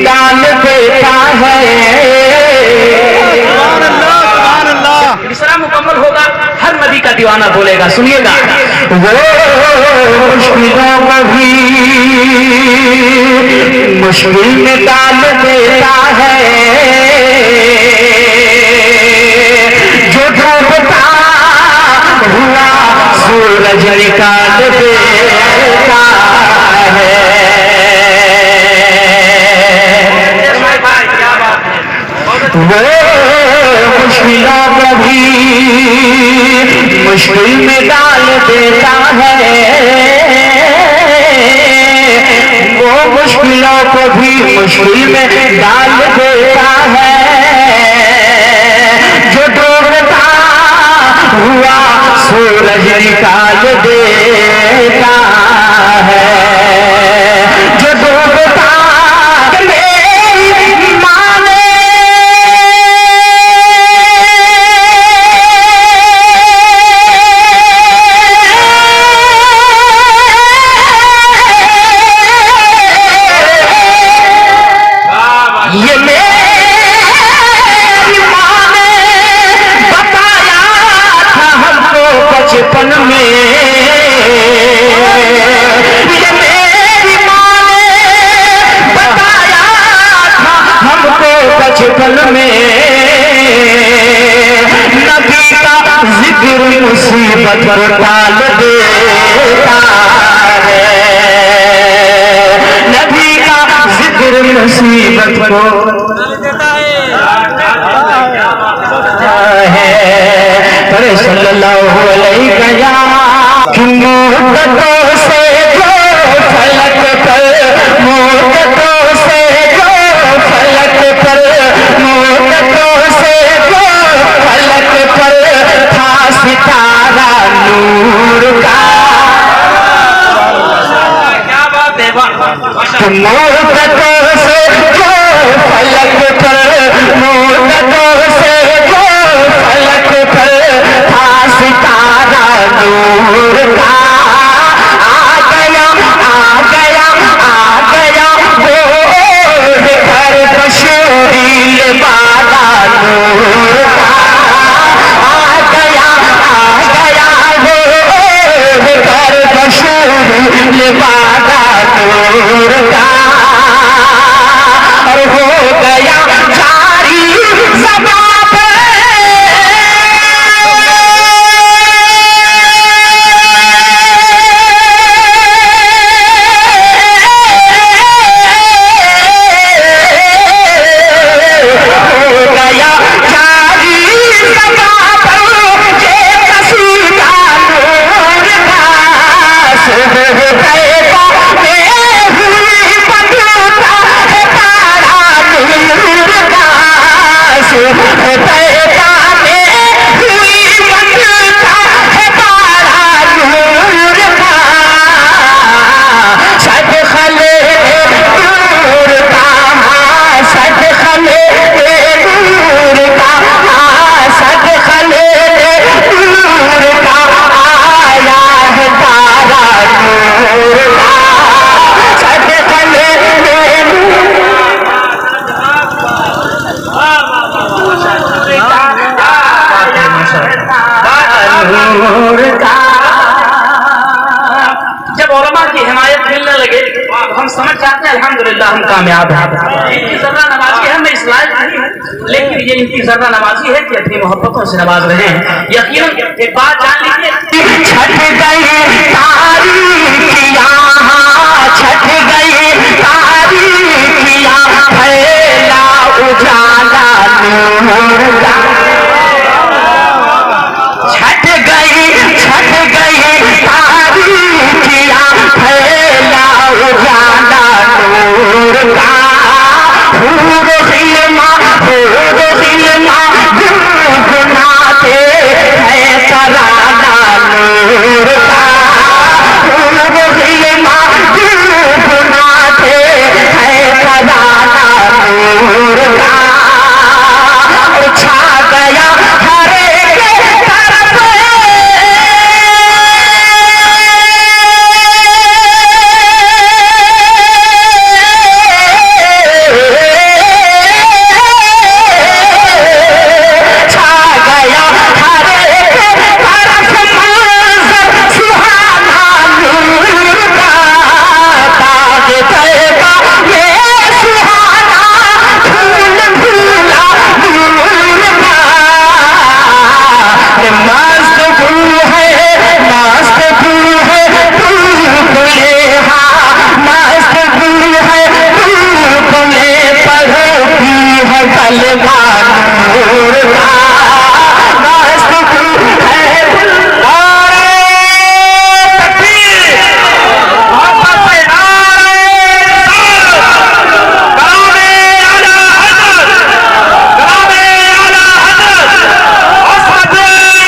डाल देता है। मिसरा मुकम्मल होगा, हर नबी का दीवाना बोलेगा, सुनिएगा। वो मुश्किलों को भी मुश्किल में डाल देता है, जो डूबता हुआ सूरज निकाल देता है। वो मुश्किलों को भी मुश्किल में डाल देता है, वो मुश्किलों को भी मुश्किल में डाल देता है, जो डूबता हुआ सूरज निकाल देता है, जो डूबता बचपन में, ये मेरी माँ ने बताया था हमको बचपन में, नबी का जिक्र मुसीबत को टाल देता है, नबी का जिक्र मुसीबत को है। अरे सल्लल्लाहु अलैहि वसल्लम मोहब्बतों से जो फलक पर, मोहब्बतों से जो फलक पर, मोहब्बतों से जो फलक पर था सितारा नूर का। क्या बात है, मोहब्बतों से जो फलक पर, मोहब्बतों से जो फलक पर था सितारा नूर का। आ गया आ गया आ गया वो घर बशूरील बाला नूर का। आ गया वो घर बशूरील बाला नूर का। और हो गया जारी ज़बां पे जब उलमा की हिमायत मिलने लगे हम समझ जाते हैं अल्हम्दुलिल्लाह हम कामयाब हैं। इनकी जर्रा नवाजी है, मैं इस लायक नहीं हूँ, लेकिन ये इनकी जर्रा नवाजी है कि अपनी मोहब्बतों से नवाज रहे हैं। यकीनन एक बात जान लीजिए, छठ गई तारीखियाँ, छठ गई तारीखियाँ, फैला उजाला नूर का। छठ गई तारीखियाँ, फैला उजाला नूर का। हूर ज़िल्मा गुनगुनाते हैं तराना नूर का। हूर ज़िल्मा गुनगुनाते हैं तराना नूर का। है कलमा नूर का, मस्त है नारे तकबीर, मोहब्बत से नारे कलामे आला हज़रत, कलामे आला हज़रत असद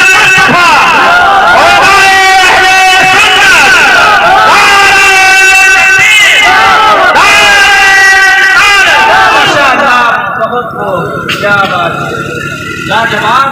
मुस्तफा उलमाए अहले सुन्नत, क्या बात है, लाजवाब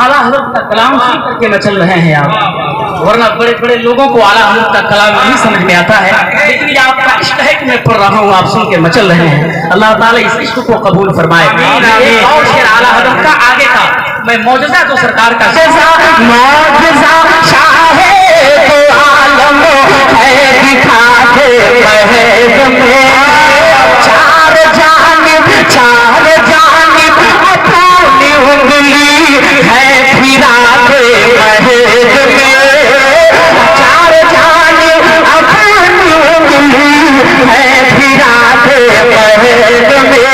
आला हज़रत का कलाम सीख करके मैं चल रहे हैं आप, वरना बड़े बड़े लोगों को आला हज़रत का कलाम नहीं समझ में आता है, लेकिन ये आपका इश्क है कि मैं पढ़ रहा हूँ, आप सुन के मचल रहे हैं। अल्लाह ताला इस इश्क को कबूल फरमाए। एक और शेर आला हज़रत का आगे का, मैं मौजज़ा जो सरकार का मौजज़ा शाहे तो आलम है दिखा दे महज़ में, चार जानिब अपनी उंगली है फिरा दे महज़ में, चार जानिब अपनी उंगली है फिरा दे महज़ में,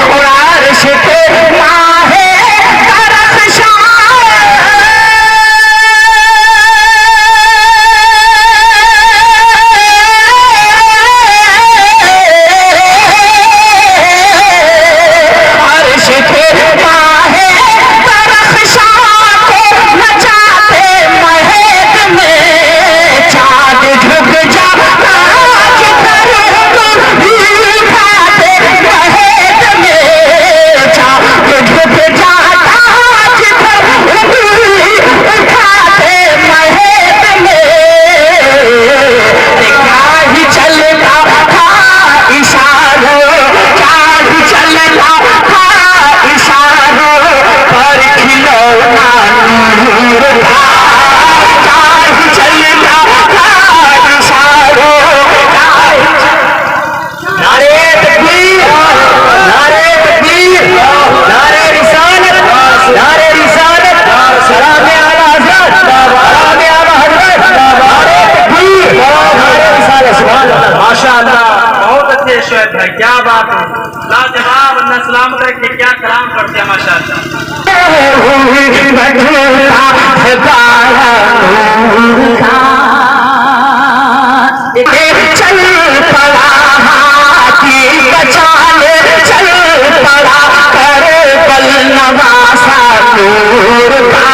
और अर्श पे माहे क्या बात है, लाजवाब, अल्लाह सलामत रखे, क्या कलाम करते हैं माशाअल्लाह। चल पड़ा हाथी बचाने, चल पड़ा कर बल नवासा नूर का,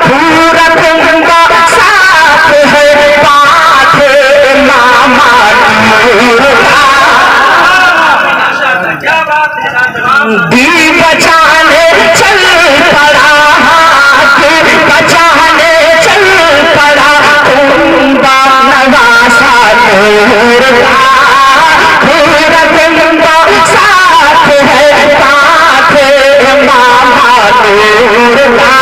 पूरा कुंबा साथ है बात मामा नूर का, क्या बात है, लाजवाब। दी बचाने चल पड़ा हाथ बचाने चल पड़ा कुंबा नवासा नूर का, पूरा कुंबा साथ है बात मामा नूर का,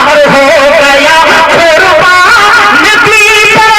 और हो गया कुर्बान दीप है,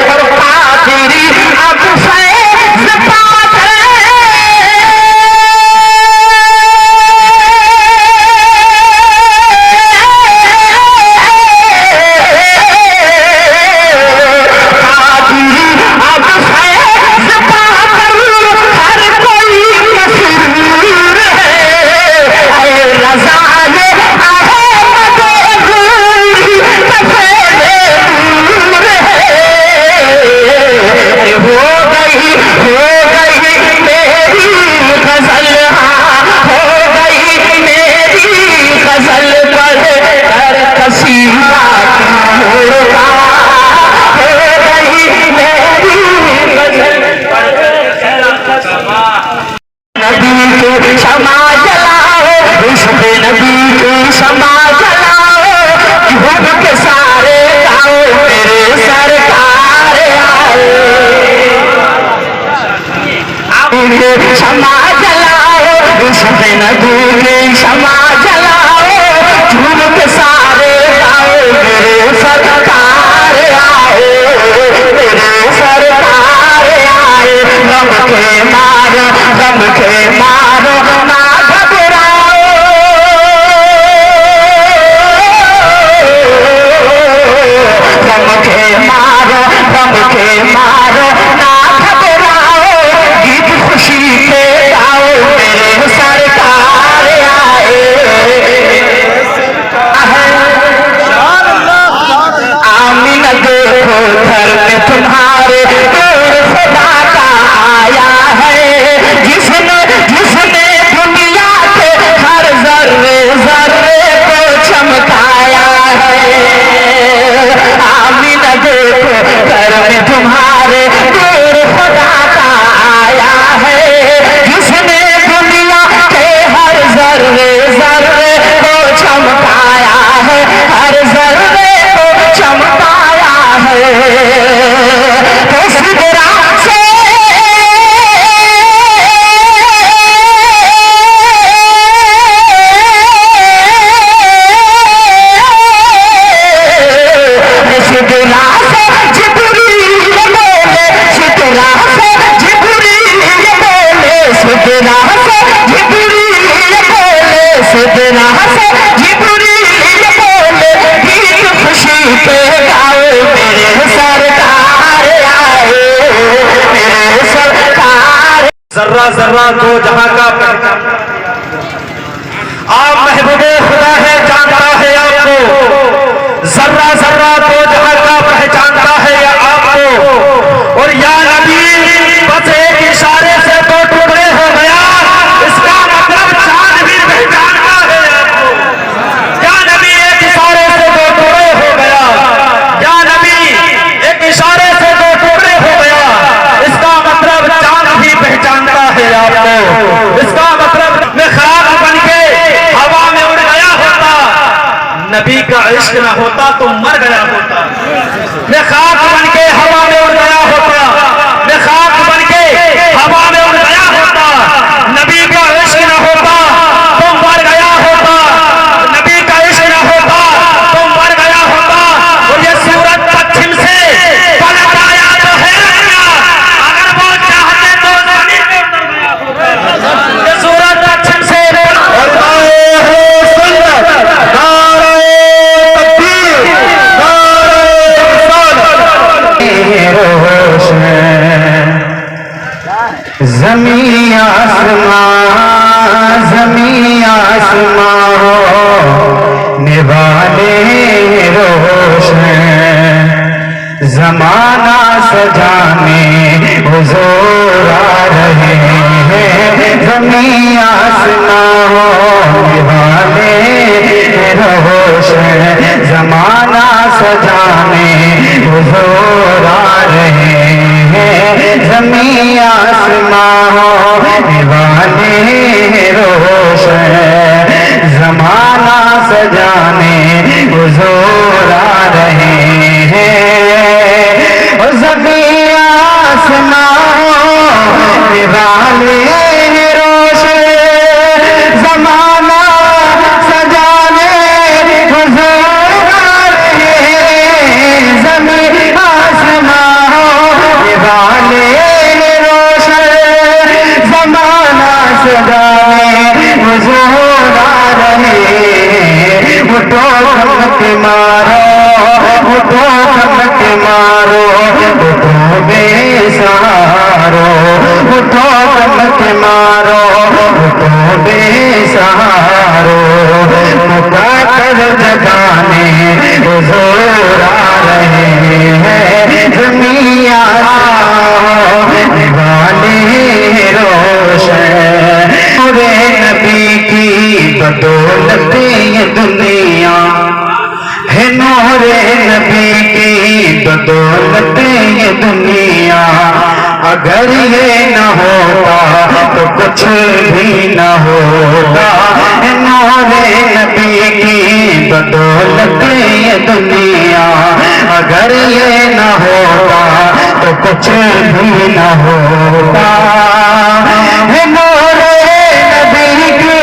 और काफिरी अब फैज़ पा की शमा जलाओ, इश्क नबी की शमा जलाओ, घूम के सारे गाओ मेरे सरकार आए। शमा जलाओ, इश्क नबी की शमा जलाओ, झूम के सारे गाओ मेरे सरकार आए, मेरे सरकार आए। गम के मारो, गम के मारो ना घबराओ, गम के मारो, गम के मारो ना घबराओ, गीत खुशी के गाओ मेरे सरकार आए। आमीना देखो घर में तुम्हारे नूर खुदा का आया है, जिसने जिसने दुनिया के हर जर्रे जर्रे को चमकाया है। आमीना देखो घर में तुम्हारे नूर खुदा का आया है, जिसने दुनिया के हर जर्रे जर्रे को चमकाया है, हर जर्रे को चमकाया है। तो सिदरा से सिदरा से जिब्रील बोले, सिदरा से जिब्रील बोले, सिदरा से जिब्रील बोले, सिदरा से जिब्रील बोले, गीत खुशी पे गाओ मेरे सरकार आए, मेरे सरकार। जर्रा जर्रा दो जहां का पहचान, आप महबूबे खुदा है जानता है आपको, जर्रा जर्रा दो जहां का पहचानता है या आपको। और या नबी बस एक इशारे से दो टुकड़े हो गया, इसका मतलब चांद भी पहचानता है आपको। या नबी एक इशारे से दो टुकड़े हो गया, या नबी एक इशारे से दो टुकड़े हो गया, इसका मतलब चांद भी पहचानता है आपको। इसका मतलब मैं खाक बन के हवा में उड़ गया होता, नबी का इश्क न होता तो मर गया होता। मैं खाक बन के हवा में उड़ गया होता, मैं खाक बन के हवा में उड़ गया होता, नबी का इश्क न होता तो मर गया होता, नबी का इश्क न होता तो मर गया होता। और ये सूरज पश्चिम से पलट आया तो है क्या, अगर वो चाहते तो जमीन पे उतर गया होता। ये सूरज पश्चिम से ज़मीं आसमां, ज़मीं आसमां हो निवाले रोशन, ज़माना सजाने हुज़ूर आ रहे हैं। ज़मीं आसमां हो निवाले रोशन, ज़माना सजाने हुज़ूर आ रहे हैं। ज़मीं आसमां हो निवाले रोशन, ज़माना सजाने हुज़ूर आ रहे हैं। और ज़मीं आसमां हो निवाले रोशन, ज़माना सजाने हुज़ूर आ रहे हैं। ज़मीं आसमां हो निवाले रोशन, ज़माना सजाने हुज़ूर आ रहे हैं। उठो चमक मारो, उठो चमक मारो, उठो बेसहारो, उठो चमक मारो, उठो बेसहारो, मुका कर जगाने हुज़ूर आ रहे हैं। ज़मीं आसमां निवाले रोशन, पूरे नबी की बदौलत ये दुनिया है, नूरे नबी की बदौलत ये दुनिया। अगर ये न होता कुछ भी न होता। नूरे नबी की बदौलत ये दुनिया, अगर ये न होता तो कुछ भी न होता। नूरे नबी की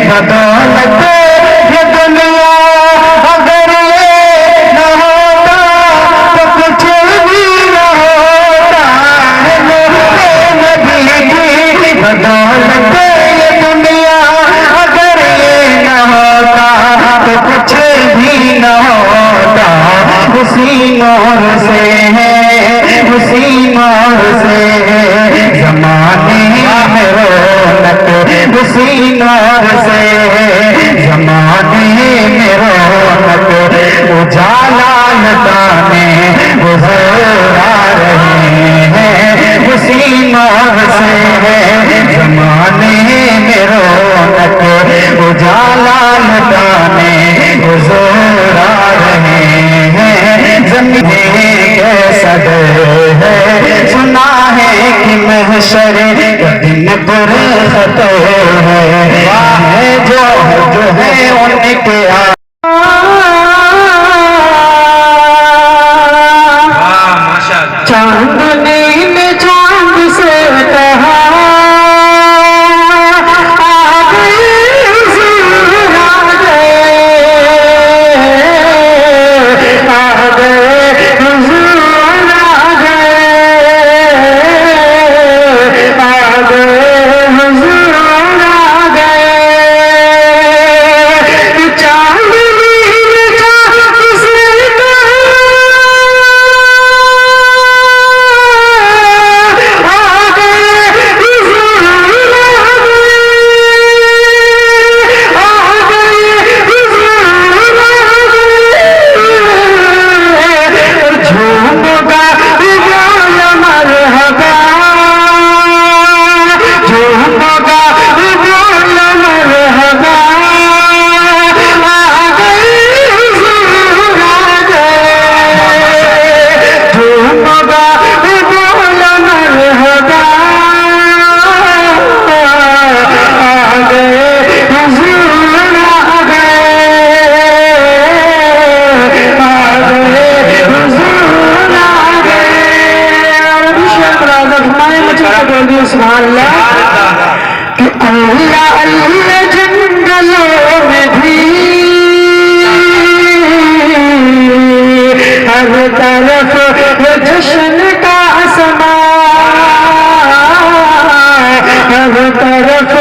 बदौलत ये दुनिया, अगर ये न होता तो कुछ भी न होता। नूरे नबी की बदौलत ये दुनिया, अगर ये न होता तो कुछ भी न होता। उसी नूर से है, उसी नूर से ज़माने में रौनक, उसी नूर से ज़माने में रौनक। उजाला लुटाने हुज़ूर आ रहे हैं, उसी नूर से ज़माने में रौनक। उजाला लुटाने हुज़ूर आ रहे हैं। ज़मीन के सदर है, सुना है कि महशर का दिन पुरखतर है। जो है उनके चांदनी में चांद से कहा, आ गए हुज़ूर, आ गए, आ गए हुज़ूर, आ गए, आ गए हुज़ूर, आ गए। चांदनी में चांद से सुभान अल्लाह कि अल्लाह अल्लाह जंगलों में भी हर तरफ जश्न का समा, हर तरफ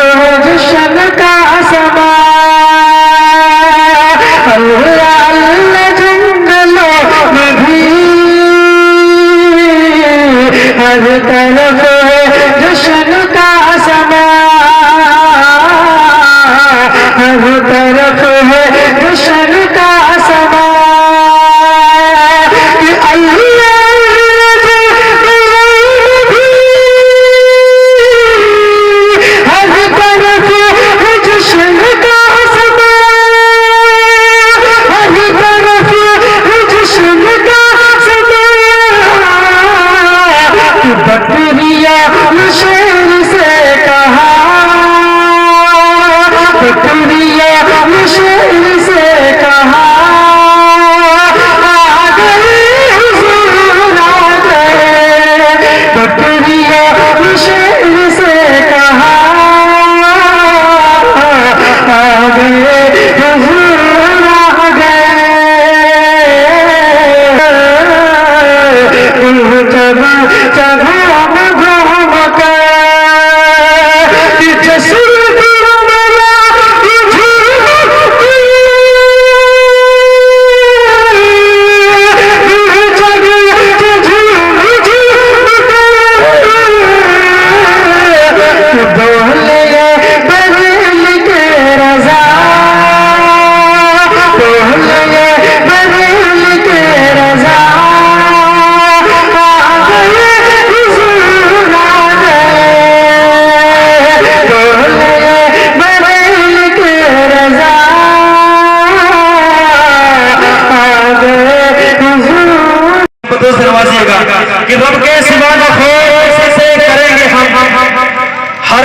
जश्न का समा। अल्लाह अल्लाह जंगलों में भी हर तरफ जश्न का समा, हर तरफ है जश्न का समा। अल्लाह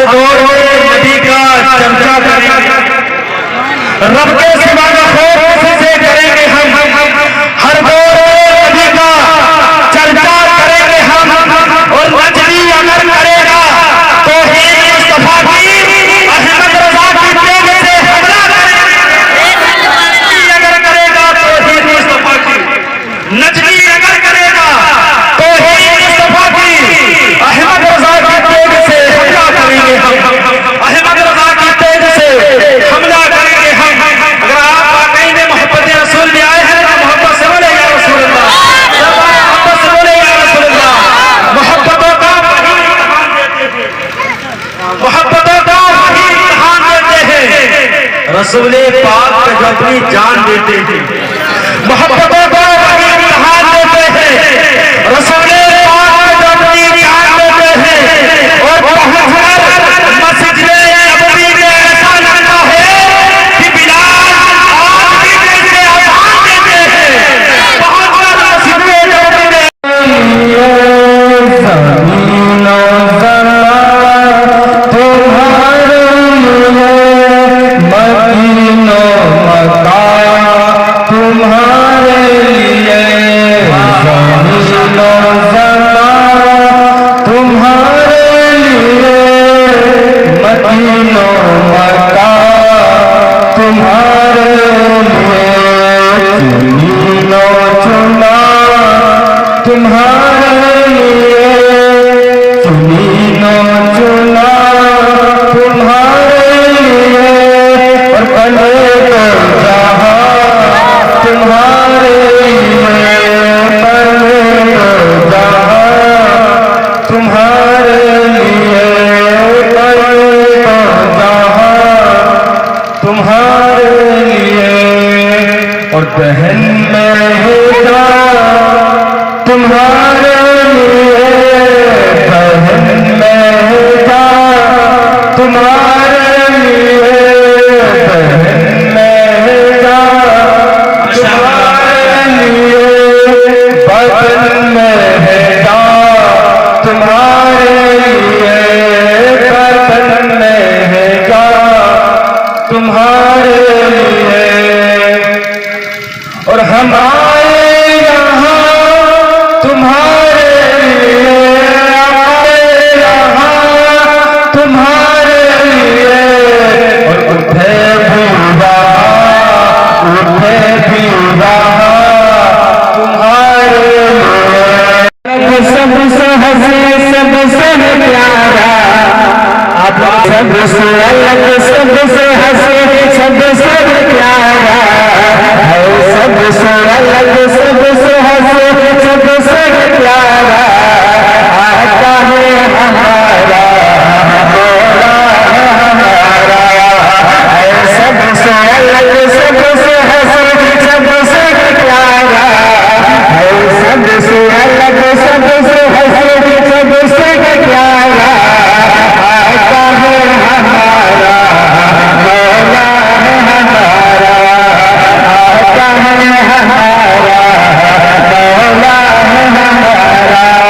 दौर में नबी का चर्चा करेंगे, रब के सिवा का खौफ किससे करेंगे हम, हर दौर में नबी का चर्चा करेंगे हम। और नजरी अगर करेगा तो ही मुस्तफा की अहमद रजा की तेग से हमला करेंगे, अगर करेगा तो ही मुस्तफा की, नजरी अगर करेगा तो ही मुस्तफा की अहमद रजा की तेग से हमला करेंगे हम, अहमद रजा की तेग से हमला करेंगे हम। अगर आप वाकई में मोहब्बत रसूल में आए हैं तो मोहब्बत से बोले या रसूल अल्लाह, मोहब्बत से बोले या रसूल अल्लाह। मोहब्बतों का वही इम्तिहान देते हैं, मोहब्बतों का वही इम्तिहान देते हैं, रसूल पाक पे जो अपनी जान देते हैं, मोहब्बतों का वही इम्तिहान देते हैं, रसूल पाक पे जो अपनी जान देते हैं। और पहुंचकर मस्जिद नबवी में ऐसा लगता है कि बिलाल आज भी कैसे अजान देते हैं, पहुंचकर मस्जिद नबवी में और बहन रहेगा तुम्हारे लिए, बहन रहेगा तुम्हारे लिए, बहन रहेगा तुम्हारे लिए, बदन रहेगा तुम्हारे लिए, बदन रहेगा तुम्हारे लिए। और हम आए यहाँ तुम्हारे लिए, आए यहाँ तुम्हारे लिए। और उठे भी रहा तुम्हारे लिए। सबसे हंसे सबसे प्यारा, अब सबसे अलग सबसे हंसे सबसे प्यारा, सबसे अलग सबसे हंसे सबसे प्यारा, आता है हमारा मौला हमारा। सबसे अलग सबसे हंसे सबसे प्यारा, सबसे अलग सबसे हंसे सबसे प्यारा, आता है हमारा मौला हमारा, आता है हमारा मौला हमारा।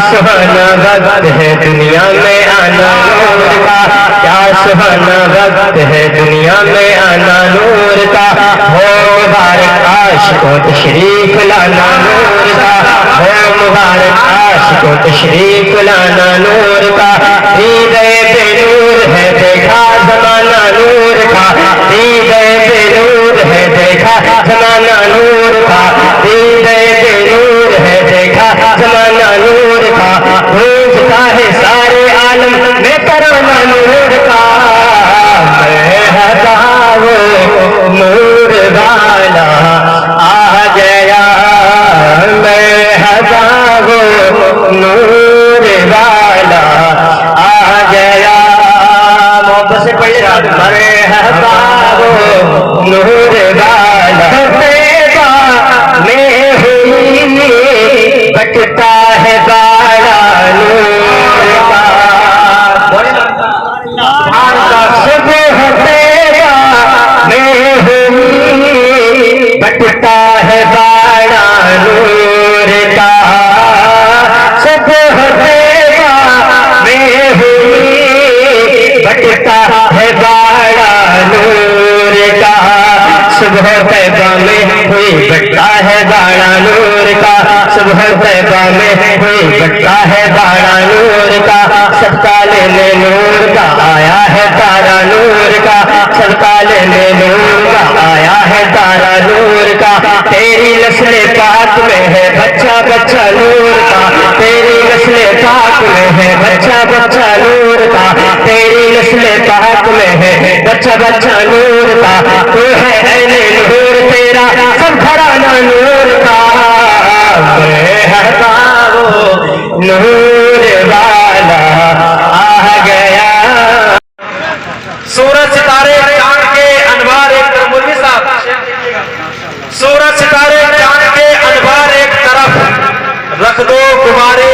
सुहाना वक्त है दुनिया में आना नूर का, क्या सुहाना वक्त है दुनिया में आना नूर का। हो मुबारक आशिकों तशरीफ लाना नूर का, हो मुबारक तो तशरीफ लाना नूर का, हृदय पे नूर है देखा जमाना नूर का, हृदय पे नूर है देखा जमाना नूर का, हृदय पे नूर है देखा जमाना नूर का, गूंजता है सारे आलम में तराना नूर का, मैं हटाओ नूर वाला आ गया, मैं हटाओ नूर वाला आ गया, मोहब्बत से पढ़िए मैं हटाओ नूर वाला, बेबा में हुई बटता है बाड़ा नूर का, सुबह तेरा में हुई बटता है बाड़ा नूर का, सुबह तेरा में हुई बटता है बाड़ा नूर का, सुबह तैबा में हुई बटता है बाड़ा नूर का, सुबह तैबा में हुई बटता है बाड़ा नूर का, सबका लेने नूर का आया है तारा नूर का, सबका लेने नूर का आया है तारा नूर का, तेरी नस्ले पाक में है बच्चा बच्चा नूर का, तेरी नस्ले पाक में है बच्चा बच्चा नूर का, तेरी नस्ले पाक में है बच्चा बच्चा नूर का, तू है ऐने नूर तेरा सब घराना नूर का, मैं हटाओ नूर वाला आ गया। सूरज सितारे चांद के अनवार एक तरफ, मुर्गी साहब, सूरज सितारे चांद के अनवार एक तरफ, रख दो गुब्बारे